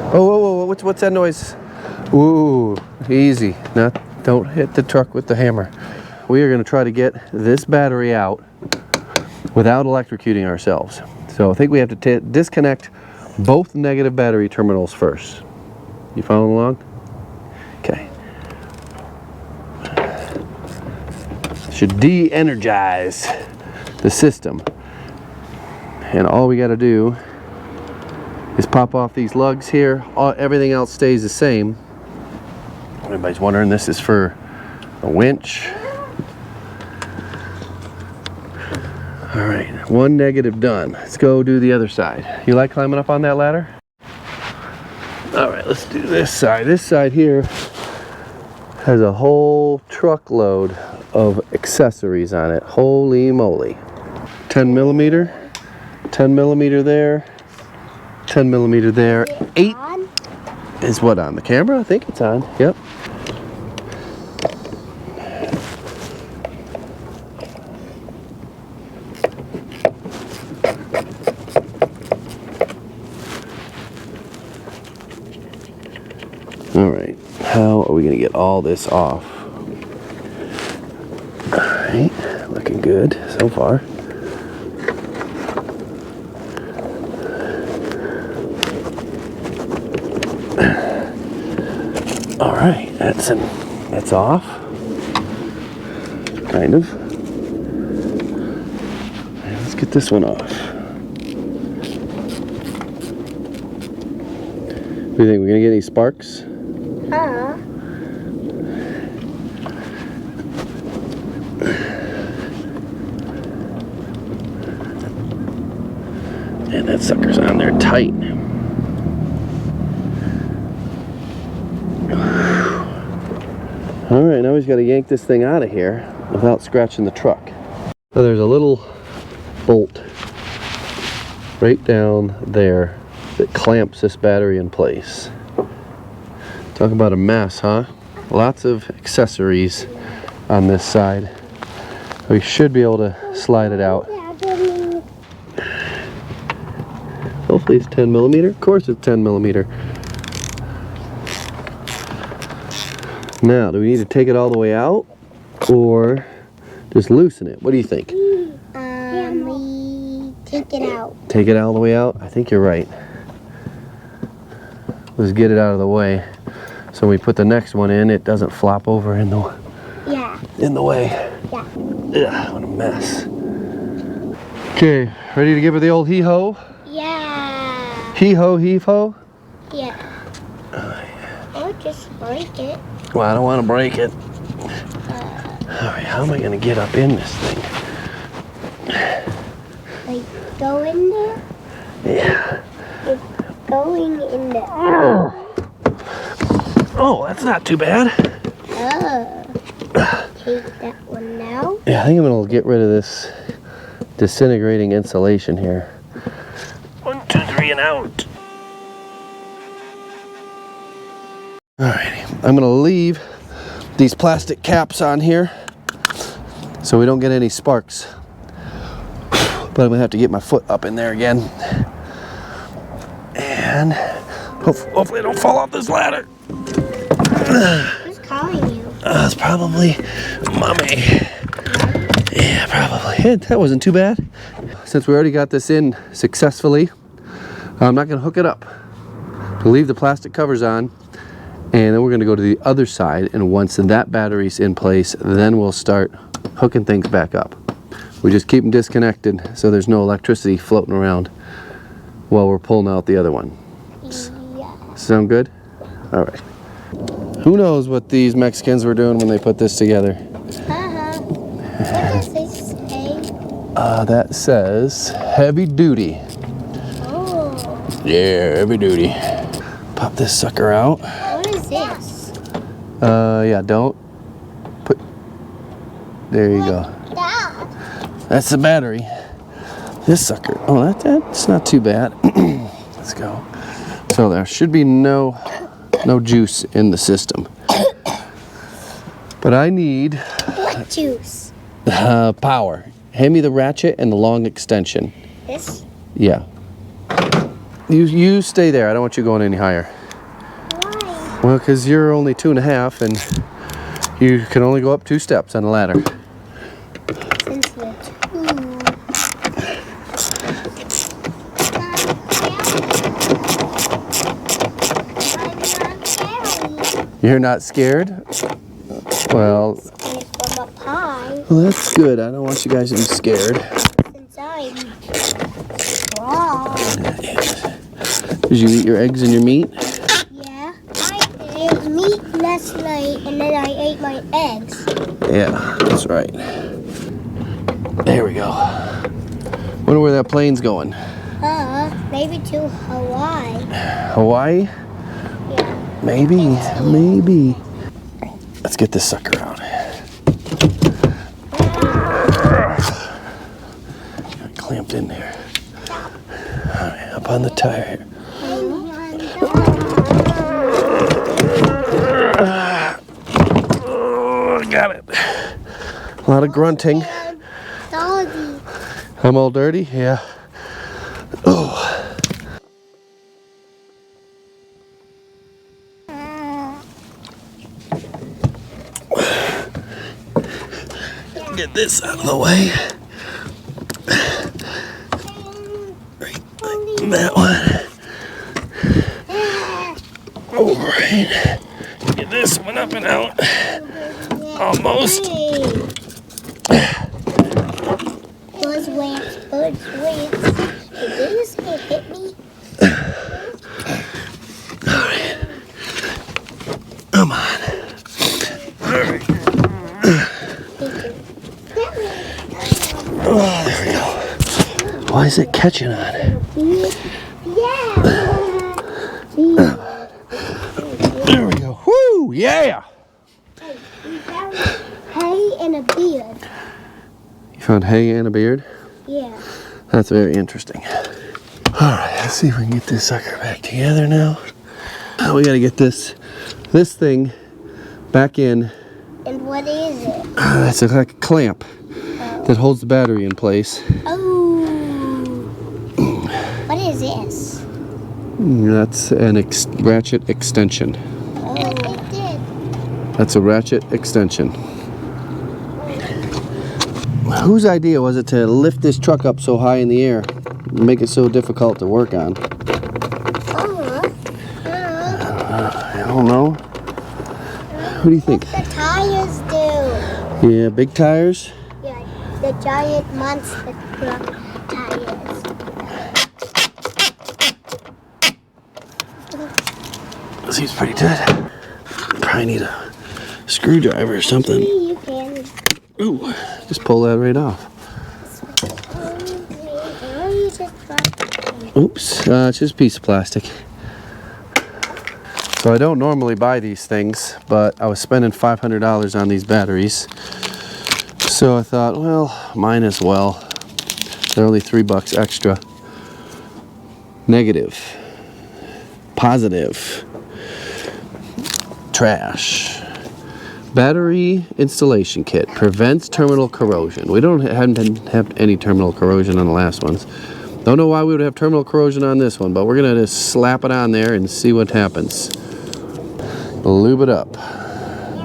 Oh, whoa, whoa, whoa, what's that noise? Ooh, easy. Don't hit the truck with the hammer. We are going to try to get this battery out without electrocuting ourselves. So I think we have to disconnect both negative battery terminals first. You following along? Okay. Should de-energize the system. And all we got to do is pop off these lugs here. Everything else stays the same. Everybody's wondering, this is for a winch. All right, one negative done. Let's go do the other side. You like climbing up on that ladder? All right, let's do this side. This side here has a whole truckload of accessories on it. Holy moly. 10 millimeter, 10 millimeter there, 10 millimeter there. 8 is what on the camera? I think it's on. Yep. All right, how are we gonna get all this off? All right, looking good so far. All right, that's off, kind of. And let's get this one off. What do you think? We're gonna get any sparks? And that sucker's on there tight. All right, now we've got to yank this thing out of here without scratching the truck. So there's a little bolt right down there that clamps this battery in place. Talk about a mess, huh? Lots of accessories on this side. We should be able to slide it out. Hopefully it's 10 millimeter. Of course it's 10 millimeter. Now, do we need to take it all the way out or just loosen it? What do you think? We take it out. Take it all the way out? I think you're right. Let's get it out of the way. So when we put the next one in, it doesn't flop over in the way. Yeah. Ugh, what a mess. Okay, ready to give her the old hee-ho? Yeah. Hee-ho, heave-ho? Yeah. Or just break it. Well, I don't want to break it. All right, how am I going to get up in this thing? Like, go in there? Yeah. It's going in there. Oh, that's not too bad. Take that one now. Yeah, I think I'm going to get rid of this disintegrating insulation here. 1, 2, 3, and out. Alrighty, I'm going to leave these plastic caps on here so we don't get any sparks. But I'm going to have to get my foot up in there again. And hopefully I don't fall off this ladder. Who's calling you? It's probably Mommy. Yeah, probably. Yeah, that wasn't too bad. Since we already got this in successfully, I'm not going to hook it up. We'll leave the plastic covers on, and then we're going to go to the other side, and once that battery's in place, then we'll start hooking things back up. We just keep them disconnected so there's no electricity floating around while we're pulling out the other one. Yeah. Sound good? All right. Who knows what these Mexicans were doing when they put this together? What does this say? That says heavy duty. Oh. Yeah, heavy duty. Pop this sucker out. What is this? Yeah, don't put, there you go. That. That's the battery. This sucker, oh, that's not too bad. Let's go. So there should be no juice in the system. But I need What juice? power. Hand me the ratchet and the long extension. This? Yeah. You stay there. I don't want you going any higher. Why? Well, because you're only 2.5 and you can only go up 2 steps on the ladder. Since we're 2. You're not scared? Well, Scared from up high. well, that's good. I don't want you guys to be scared. Since I'm strong. Did you eat your eggs and your meat? Yeah. I ate meat last night and then I ate my eggs. Yeah, that's right. There we go. Wonder where that plane's going. Maybe to Hawaii. Hawaii? Yeah. Maybe. Let's get this sucker out. Got clamped in there. All right, up on the tire here. Oh, got it. A lot of grunting. Doggy. I'm all dirty? Yeah. Oh. Get this out of the way. Right, like that one. All right. Get this one up and out. Almost. Buzz wants, Buzz wants. Did this hit me? Alright. Come on. Alright. Oh, there we go. Why is it catching on? Yeah. There we go. Woo! Yeah! We found hay and a beard. You found hay and a beard? Yeah. That's very interesting. Alright, let's see if we can get this sucker back together now. We gotta get this thing back in. And what is it? That's like a clamp that holds the battery in place. Oh. What is this? That's an ratchet extension. Oh. It did. That's a ratchet extension. Whose idea was it to lift this truck up so high in the air and make it so difficult to work on? I don't know. What do you think? The tires do. Yeah, big tires? Yeah, the giant monster truck tires. Seems pretty good. Probably need a screwdriver or something. You can. Ooh, just pull that right off. Oops, it's just a piece of plastic. So I don't normally buy these things, but I was spending $500 on these batteries. So I thought, well, might as well. They're only $3 extra. Negative. Positive. Trash. Battery installation kit prevents terminal corrosion. We haven't had any terminal corrosion on the last ones. Don't know why we would have terminal corrosion on this one, but we're gonna just slap it on there and see what happens. Lube it up. I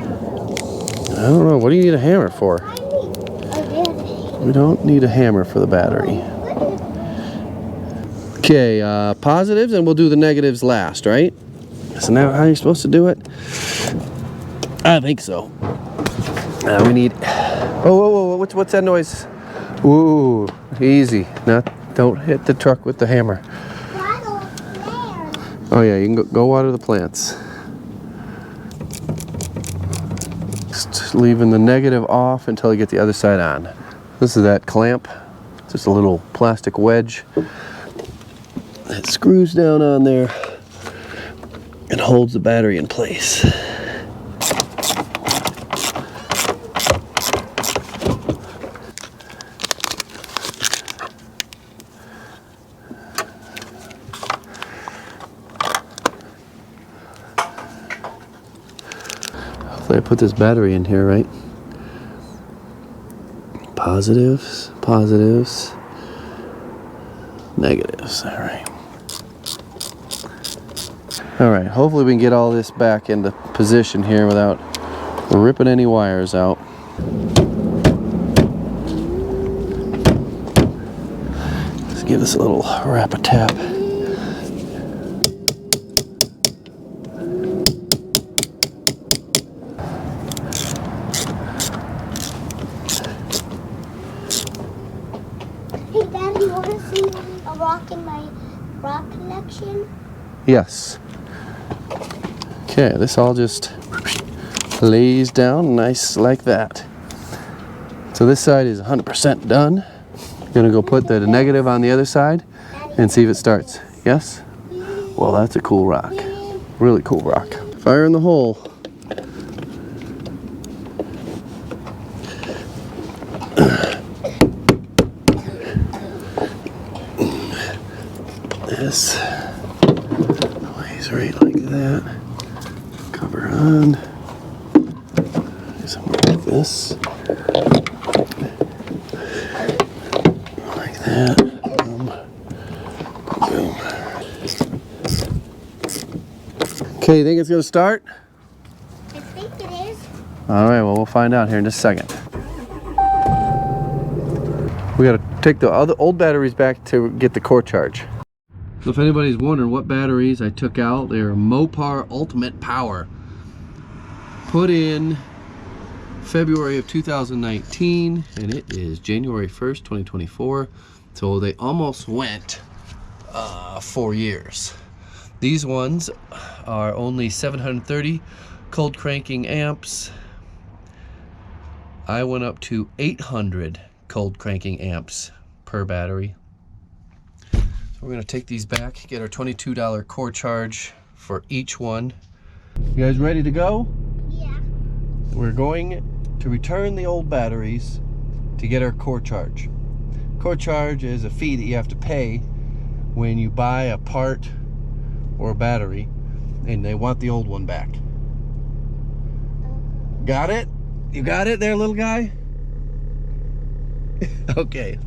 don't know. What do you need a hammer for? We don't need a hammer for the battery. Okay, positives, and we'll do the negatives last, right? Isn't that how you're supposed to do it? I think so. We need. Oh, whoa! What's that noise? Ooh, easy. Don't hit the truck with the hammer. Oh yeah, you can go water the plants. Just leaving the negative off until you get the other side on. This is that clamp. It's just a little plastic wedge that screws down on there and holds the battery in place. Hopefully I put this battery in here right. Positives, negatives, all right. All right, hopefully we can get all this back into position here without ripping any wires out. Let's give this a little rap a tap. Hey, Dad, you want to see a rock in my rock collection? Yes. Okay, this all just lays down nice like that. So this side is 100% done. Gonna go put the negative on the other side and see if it starts. Yes? Well, that's a cool rock. Really cool rock. Fire in the hole. This lays right like that. Cover on. Something like this. Like that. Boom. Boom. Okay, you think it's gonna start? I think it is. All right, well, we'll find out here in just a second. We gotta take the other old batteries back to get the core charge. So if anybody's wondering what batteries I took out, they're Mopar Ultimate Power. Put in February of 2019, and it is January 1st, 2024. So they almost went 4 years. These ones are only 730 cold cranking amps. I went up to 800 cold cranking amps per battery. So we're gonna take these back, get our $22 core charge for each one. You guys ready to go? Yeah. We're going to return the old batteries to get our core charge. Core charge is a fee that you have to pay when you buy a part or a battery and they want the old one back. Got it? You got it there, little guy? Okay.